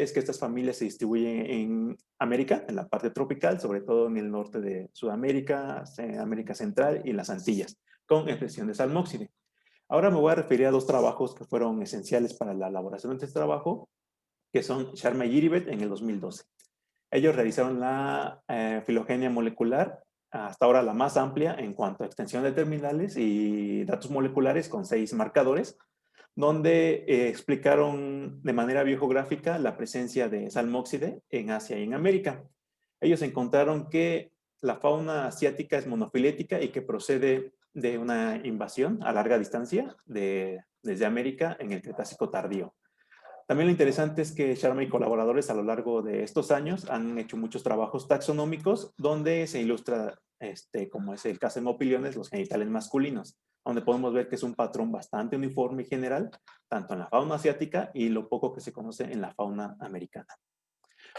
es que estas familias se distribuyen en América, en la parte tropical, sobre todo en el norte de Sudamérica, América Central y las Antillas, con expresión de salmóxide. Ahora me voy a referir a dos trabajos que fueron esenciales para la elaboración de este trabajo, que son Sharma y Giribet en el 2012. Ellos realizaron la filogenia molecular, hasta ahora la más amplia en cuanto a extensión de terminales y datos moleculares con 6 marcadores, donde explicaron de manera biogeográfica la presencia de salmóxide en Asia y en América. Ellos encontraron que la fauna asiática es monofilética y que procede de una invasión a larga distancia desde América en el Cretácico tardío. También lo interesante es que Sharma y colaboradores a lo largo de estos años han hecho muchos trabajos taxonómicos donde se ilustra, como es el caso de Mopiliones, los genitales masculinos, donde podemos ver que es un patrón bastante uniforme y general, tanto en la fauna asiática y lo poco que se conoce en la fauna americana.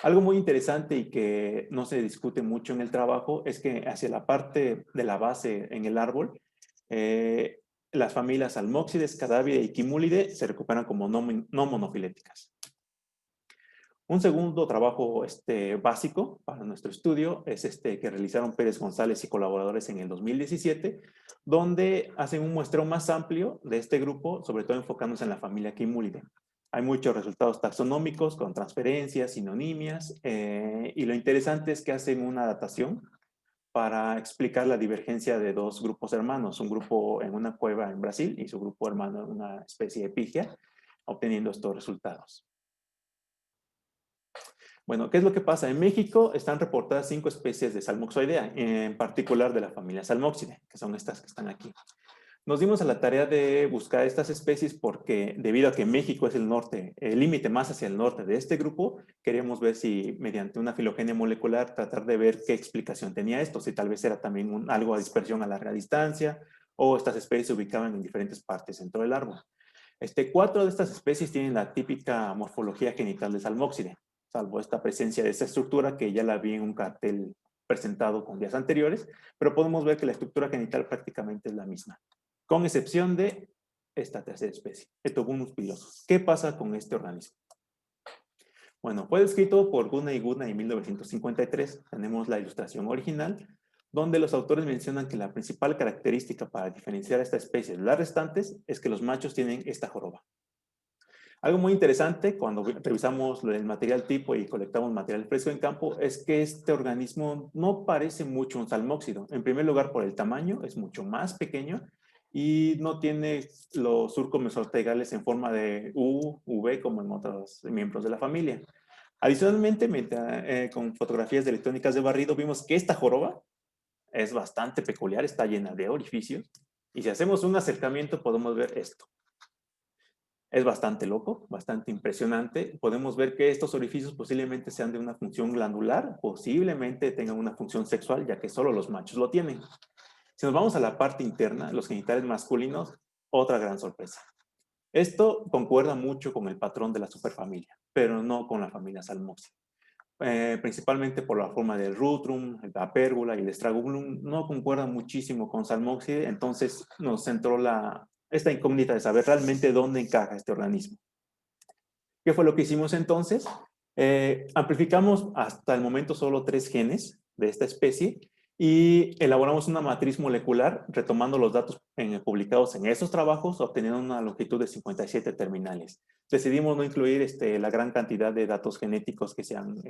Algo muy interesante y que no se discute mucho en el trabajo es que hacia la parte de la base en el árbol, eh, las familias Almóxides, Cadavide y Quimúlide se recuperan como no monofiléticas. Un segundo trabajo básico para nuestro estudio es que realizaron Pérez González y colaboradores en el 2017, donde hacen un muestreo más amplio de este grupo, sobre todo enfocándose en la familia Quimúlide. Hay muchos resultados taxonómicos con transferencias, sinonimias, y lo interesante es que hacen una datación para explicar la divergencia de dos grupos hermanos, un grupo en una cueva en Brasil y su grupo hermano en una especie de pigia, obteniendo estos resultados. Bueno, ¿qué es lo que pasa? En México están reportadas 5 especies de Salmoxoidea, en particular de la familia Salmoxide, que son estas que están aquí. Nos dimos a la tarea de buscar estas especies porque, debido a que México es el norte, el límite más hacia el norte de este grupo, queríamos ver si mediante una filogenia molecular tratar de ver qué explicación tenía esto, si tal vez era también algo de dispersión a larga distancia o estas especies se ubicaban en diferentes partes dentro del árbol. 4 de estas especies tienen la típica morfología genital de Salmóxide, salvo esta presencia de esta estructura que ya la vi en un cartel presentado con días anteriores, pero podemos ver que la estructura genital prácticamente es la misma, con excepción de esta tercera especie, Etogunus pilosus. ¿Qué pasa con este organismo? Bueno, fue descrito por Gunay y Gunay en 1953. Tenemos la ilustración original, donde los autores mencionan que la principal característica para diferenciar a esta especie de las restantes es que los machos tienen esta joroba. Algo muy interesante cuando revisamos el material tipo y colectamos material fresco en campo es que este organismo no parece mucho un salmóxido. En primer lugar, por el tamaño, es mucho más pequeño y no tiene los surcos mesoarteriales en forma de U, V, como en otros miembros de la familia. Adicionalmente, con fotografías de electrónicas de barrido, vimos que esta joroba es bastante peculiar, está llena de orificios. Y si hacemos un acercamiento, podemos ver esto. Es bastante loco, bastante impresionante. Podemos ver que estos orificios posiblemente sean de una función glandular, posiblemente tengan una función sexual, ya que solo los machos lo tienen. Si nos vamos a la parte interna, los genitales masculinos, otra gran sorpresa. Esto concuerda mucho con el patrón de la superfamilia, pero no con la familia Salmoxia. Principalmente por la forma del rutrum, la pérgula y el estragulum, no concuerdan muchísimo con Salmoxide, entonces nos centró esta incógnita de saber realmente dónde encaja este organismo. ¿Qué fue lo que hicimos entonces? Amplificamos hasta el momento solo 3 genes de esta especie y elaboramos una matriz molecular retomando los datos publicados en esos trabajos, obteniendo una longitud de 57 terminales. Decidimos no incluir la gran cantidad de datos genéticos que se han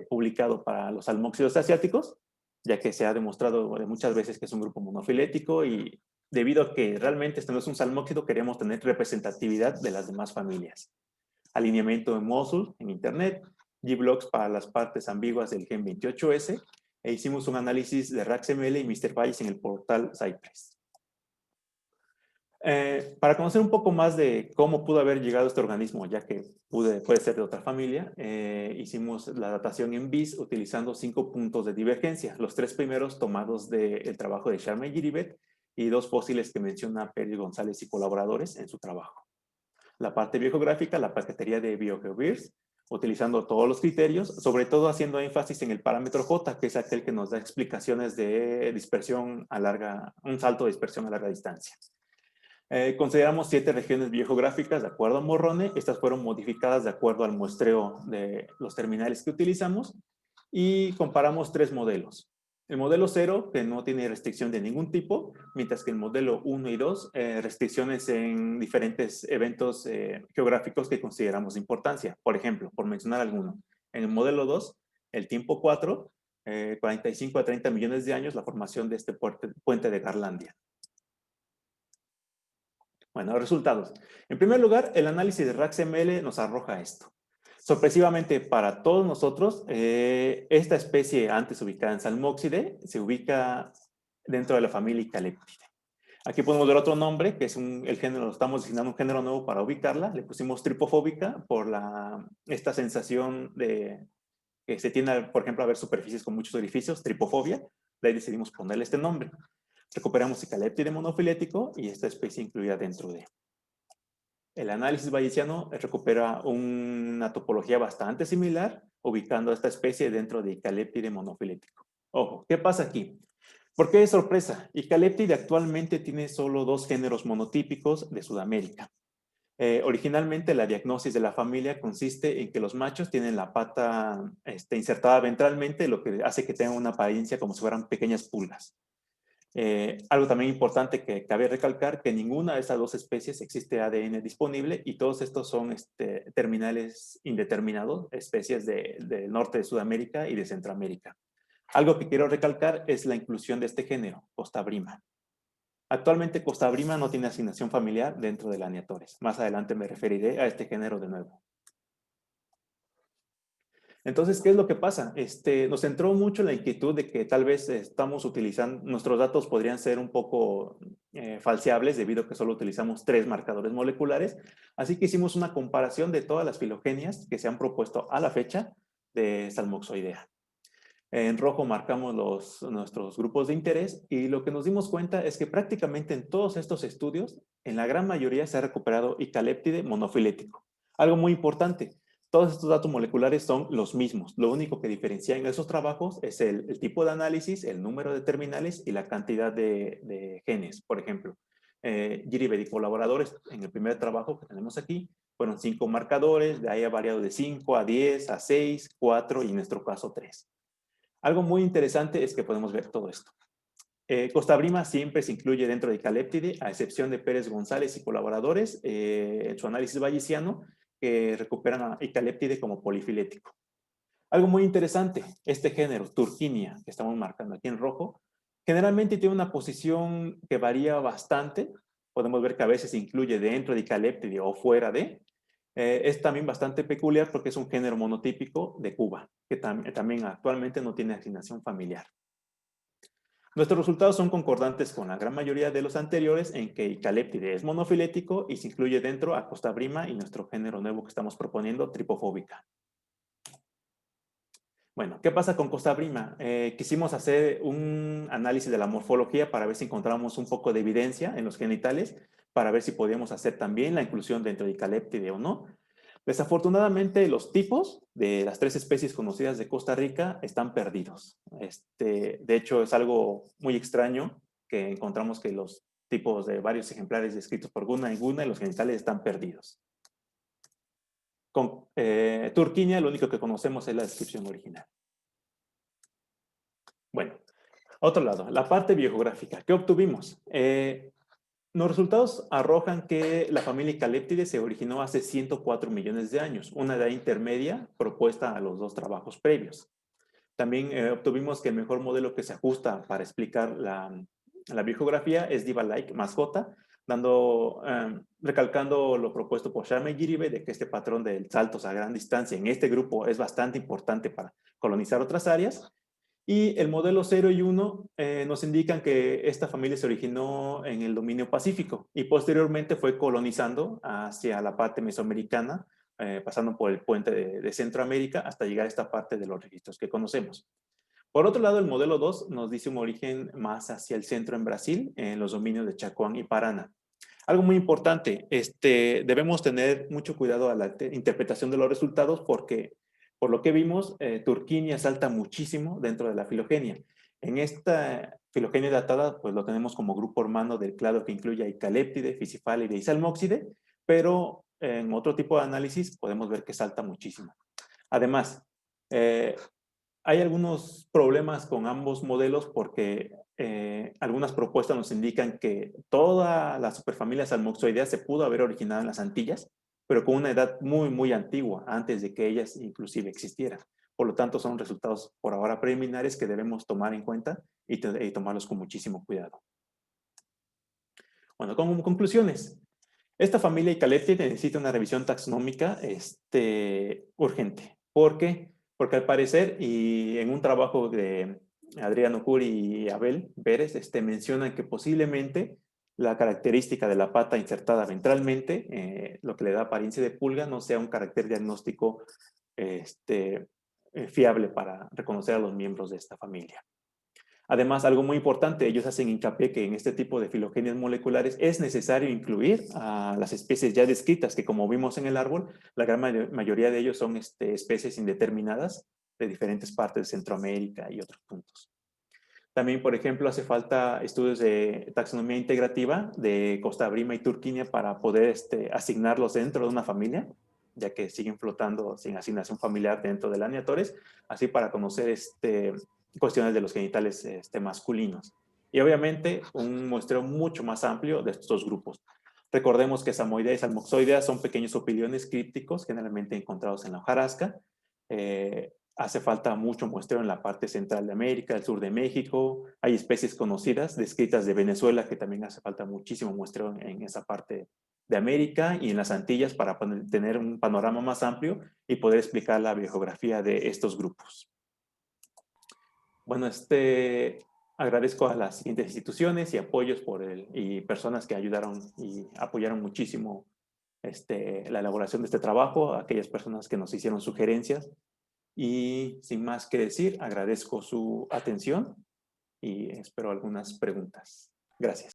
publicado para los salmóxidos asiáticos, ya que se ha demostrado muchas veces que es un grupo monofilético y debido a que realmente este no es un salmóxido, queremos tener representatividad de las demás familias. Alineamiento de Mosul en Internet, G-Blocks para las partes ambiguas del gen 28S, e hicimos un análisis de RAXML y MrBayes en el portal Cypress. Para conocer un poco más de cómo pudo haber llegado este organismo, ya que puede ser de otra familia, hicimos la datación en BIS utilizando 5 puntos de divergencia, los 3 primeros tomados del trabajo de Sharma y Giribet y 2 fósiles que menciona Pérez González y colaboradores en su trabajo. La parte biogeográfica, la paquetería de BioGeoVirs, utilizando todos los criterios, sobre todo haciendo énfasis en el parámetro J, que es aquel que nos da explicaciones de dispersión a un salto de dispersión a larga distancia. Consideramos 7 regiones biogeográficas de acuerdo a Morrone. Estas fueron modificadas de acuerdo al muestreo de los terminales que utilizamos y comparamos 3 modelos. El modelo 0, que no tiene restricción de ningún tipo, mientras que el modelo 1 y 2, restricciones en diferentes eventos geográficos que consideramos de importancia. Por ejemplo, por mencionar alguno, en el modelo 2, el tiempo 4, 45 a 30 millones de años, la formación de este puente de Garlandia. Bueno, resultados. En primer lugar, el análisis de RAXML nos arroja esto. Sorpresivamente para todos nosotros, esta especie antes ubicada en Salmoxide se ubica dentro de la familia Icaleptide. Aquí podemos ver otro nombre, que es el género, estamos designando un género nuevo para ubicarla. Le pusimos tripofóbica por esta sensación de que se tiene, por ejemplo, a ver superficies con muchos orificios, tripofobia. De ahí decidimos ponerle este nombre. Recuperamos Icaleptide monofilético y esta especie incluida dentro de. El análisis bayesiano recupera una topología bastante similar, ubicando a esta especie dentro de Icaleptide monofilético. Ojo, ¿qué pasa aquí? ¿Por qué es sorpresa? Icaleptide actualmente tiene solo 2 géneros monotípicos de Sudamérica. Originalmente la diagnosis de la familia consiste en que los machos tienen la pata insertada ventralmente, lo que hace que tengan una apariencia como si fueran pequeñas pulgas. Algo también importante que cabe recalcar, que ninguna de estas 2 especies existe ADN disponible y todos estos son terminales indeterminados, especies del norte de Sudamérica y de Centroamérica. Algo que quiero recalcar es la inclusión de este género, Costabrima. Actualmente Costabrima no tiene asignación familiar dentro de la Aniatores. Más adelante me referiré a este género de nuevo. Entonces, ¿qué es lo que pasa? Nos entró mucho la inquietud de que tal vez estamos utilizando, nuestros datos podrían ser un poco falseables debido a que solo utilizamos 3 marcadores moleculares. Así que hicimos una comparación de todas las filogenias que se han propuesto a la fecha de Salmoxoidea. En rojo marcamos nuestros grupos de interés y lo que nos dimos cuenta es que prácticamente en todos estos estudios, en la gran mayoría se ha recuperado Icaleptide monofilético. Algo muy importante, todos estos datos moleculares son los mismos. Lo único que diferencia en esos trabajos es el tipo de análisis, el número de terminales y la cantidad de genes. Por ejemplo, Giribe y colaboradores en el primer trabajo que tenemos aquí fueron 5 marcadores, de ahí ha variado de 5 a 10, a 6, 4 y en nuestro caso 3. Algo muy interesante es que podemos ver todo esto. Costabrima siempre se incluye dentro de Icaleptide, a excepción de Pérez González y colaboradores, en su análisis bayesiano, que recuperan a Icaleptide como polifilético. Algo muy interesante, este género, Turquinia, que estamos marcando aquí en rojo, generalmente tiene una posición que varía bastante. Podemos ver que a veces se incluye dentro de Icaleptide o fuera de. Es también bastante peculiar porque es un género monotípico de Cuba, que también actualmente no tiene asignación familiar. Nuestros resultados son concordantes con la gran mayoría de los anteriores en que Icaleptide es monofilético y se incluye dentro a Costabrima y nuestro género nuevo que estamos proponiendo, tripofóbica. Bueno, ¿qué pasa con Costabrima? Quisimos hacer un análisis de la morfología para ver si encontramos un poco de evidencia en los genitales, para ver si podíamos hacer también la inclusión dentro de Icaleptide o no. Desafortunadamente, los tipos de las 3 especies conocidas de Costa Rica están perdidos. De hecho, es algo muy extraño que encontramos que los tipos de varios ejemplares descritos por Guna y Guna y los genitales están perdidos. Con Turquinia, lo único que conocemos es la descripción original. Bueno, otro lado, la parte biogeográfica. ¿Qué obtuvimos? Los resultados arrojan que la familia Icaleptide se originó hace 104 millones de años, una edad intermedia propuesta a los 2 trabajos previos. También obtuvimos que el mejor modelo que se ajusta para explicar la biogeografía es Diva-like más J, recalcando lo propuesto por Sharma y Giribe de que este patrón de saltos a gran distancia en este grupo es bastante importante para colonizar otras áreas. Y el modelo 0 y 1 nos indican que esta familia se originó en el dominio pacífico y posteriormente fue colonizando hacia la parte mesoamericana, pasando por el puente de Centroamérica hasta llegar a esta parte de los registros que conocemos. Por otro lado, el modelo 2 nos dice un origen más hacia el centro en Brasil, en los dominios de Chacuán y Paraná. Algo muy importante, debemos tener mucho cuidado a la interpretación de los resultados porque, por lo que vimos, Turquinia salta muchísimo dentro de la filogenia. En esta filogenia datada, pues lo tenemos como grupo hermano del clado que incluye a Icaléptide, Fisifálide y Salmóxide, pero en otro tipo de análisis podemos ver que salta muchísimo. Además, eh, hay algunos problemas con ambos modelos porque algunas propuestas nos indican que toda la superfamilia Salmoxoidea se pudo haber originado en las Antillas, pero con una edad muy, muy antigua, antes de que ellas inclusive existieran. Por lo tanto, son resultados por ahora preliminares que debemos tomar en cuenta y tomarlos con muchísimo cuidado. Bueno, como conclusiones. Esta familia Icaléptide necesita una revisión taxonómica urgente. ¿Por qué? Porque al parecer, y en un trabajo de Adriano Curi y Abel Pérez, mencionan que posiblemente la característica de la pata insertada ventralmente, lo que le da apariencia de pulga, no sea un carácter diagnóstico fiable para reconocer a los miembros de esta familia. Además, algo muy importante, ellos hacen hincapié que en este tipo de filogenias moleculares es necesario incluir a las especies ya descritas, que como vimos en el árbol, la gran mayoría de ellos son especies indeterminadas de diferentes partes de Centroamérica y otros puntos. También, por ejemplo, hace falta estudios de taxonomía integrativa de Costa Brima y Turquía para poder asignarlos dentro de una familia, ya que siguen flotando sin asignación familiar dentro de la Neatores, así para conocer cuestiones de los genitales masculinos. Y obviamente un muestreo mucho más amplio de estos dos grupos. Recordemos que Samoidea y Salmoxoidea son pequeños opiliones crípticos generalmente encontrados en la hojarasca. Hace falta mucho muestreo en la parte central de América, el sur de México. Hay especies conocidas, descritas de Venezuela, que también hace falta muchísimo muestreo en esa parte de América y en las Antillas para tener un panorama más amplio y poder explicar la biogeografía de estos grupos. Bueno, agradezco a las siguientes instituciones y apoyos y personas que ayudaron y apoyaron muchísimo la elaboración de este trabajo, a aquellas personas que nos hicieron sugerencias. Y sin más que decir, agradezco su atención y espero algunas preguntas. Gracias.